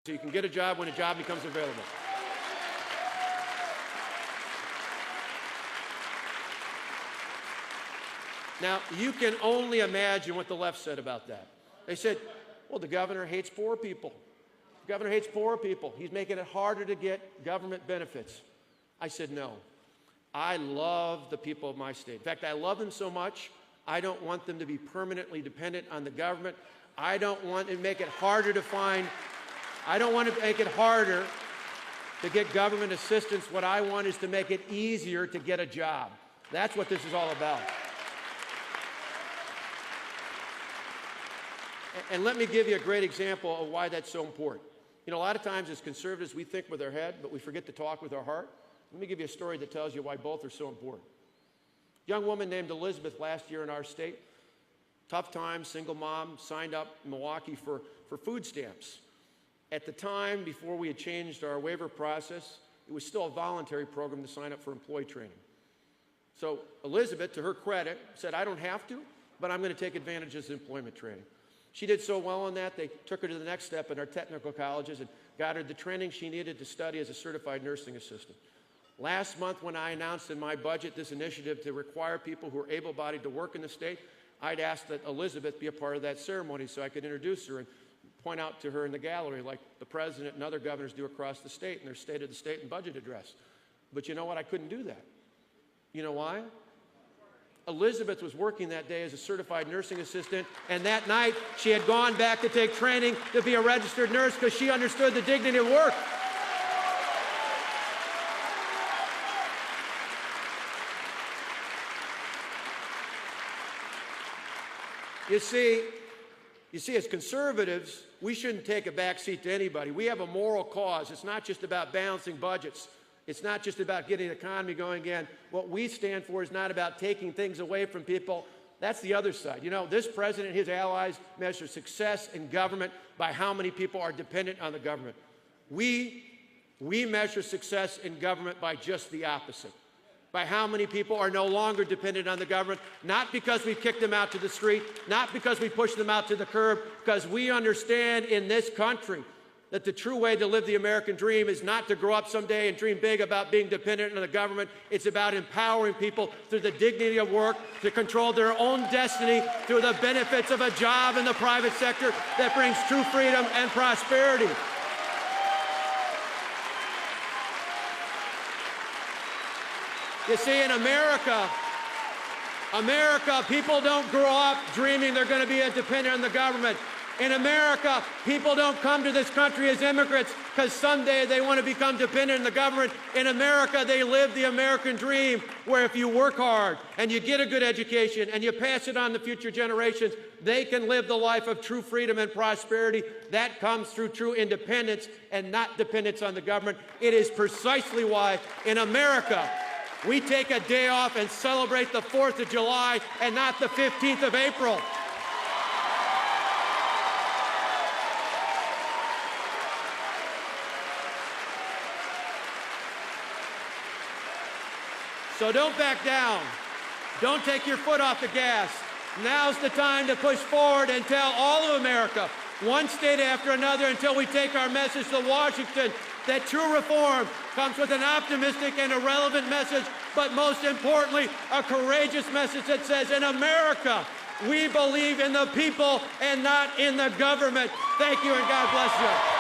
so you can get a job when a job becomes available. Now, you can only imagine what the left said about that. They said, well, the governor hates poor people. The governor hates poor people. He's making it harder to get government benefits. I said, no. I love the people of my state. In fact, I love them so much, I don't want them to be permanently dependent on the government. I don't want to make it harder to find, I don't want to make it harder to get government assistance. What I want is to make it easier to get a job. That's what this is all about. And let me give you a great example of why that's so important. You know, a lot of times as conservatives, we think with our head, but we forget to talk with our heart. Let me give you a story that tells you why both are so important. A young woman named Elizabeth last year in our state, tough time, single mom, signed up in Milwaukee for food stamps. At the time, before we had changed our waiver process, it was still a voluntary program to sign up for employee training. So Elizabeth, to her credit, said, I don't have to, but I'm going to take advantage of this employment training. She did so well on that, they took her to the next step in our technical colleges and got her the training she needed to study as a certified nursing assistant. Last month, when I announced in my budget this initiative to require people who are able-bodied to work in the state, I'd asked that Elizabeth be a part of that ceremony so I could introduce her and point out to her in the gallery like the president and other governors do across the state in their State of the State and budget address. But you know what? I couldn't do that. You know why? Elizabeth was working that day as a certified nursing assistant, and that night she had gone back to take training to be a registered nurse because she understood the dignity of work. You see, as conservatives, we shouldn't take a back seat to anybody. We have a moral cause. It's not just about balancing budgets. It's not just about getting the economy going again. What we stand for is not about taking things away from people. That's the other side. You know, this president and his allies measure success in government by how many people are dependent on the government. We measure success in government by just the opposite, by how many people are no longer dependent on the government, not because we kicked them out to the street, not because we pushed them out to the curb, because we understand in this country that the true way to live the American dream is not to grow up someday and dream big about being dependent on the government. It's about empowering people through the dignity of work to control their own destiny through the benefits of a job in the private sector that brings true freedom and prosperity. You see, in America, people don't grow up dreaming they're going to be dependent on the government. In America, people don't come to this country as immigrants because someday they want to become dependent on the government. In America, they live the American dream where if you work hard and you get a good education and you pass it on to future generations, they can live the life of true freedom and prosperity. That comes through true independence and not dependence on the government. It is precisely why in America, we take a day off and celebrate the 4th of July and not the 15th of April. So don't back down. Don't take your foot off the gas. Now's the time to push forward and tell all of America, one state after another, until we take our message to Washington, that true reform comes with an optimistic and a relevant message, but most importantly, a courageous message that says, in America, we believe in the people and not in the government. Thank you, and God bless you.